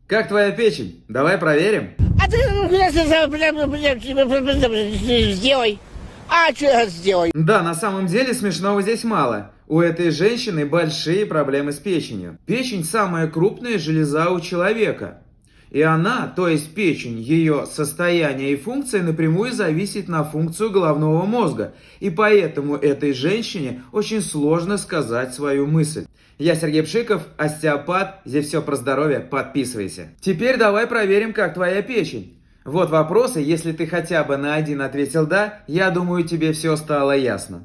Как твоя печень? Давай проверим. А ты сделай. А что я сделаю? Да, на самом деле смешного здесь мало. У этой женщины большие проблемы с печенью. Печень самая крупная железа у человека. И она, то есть печень, ее состояние и функция напрямую зависит на функцию головного мозга. И поэтому этой женщине очень сложно сказать свою мысль. Я Сергей Пшиков, остеопат. Здесь все про здоровье. Подписывайся. Теперь давай проверим, как твоя печень. Вот вопросы, если ты хотя бы на один ответил «да», я думаю, тебе все стало ясно.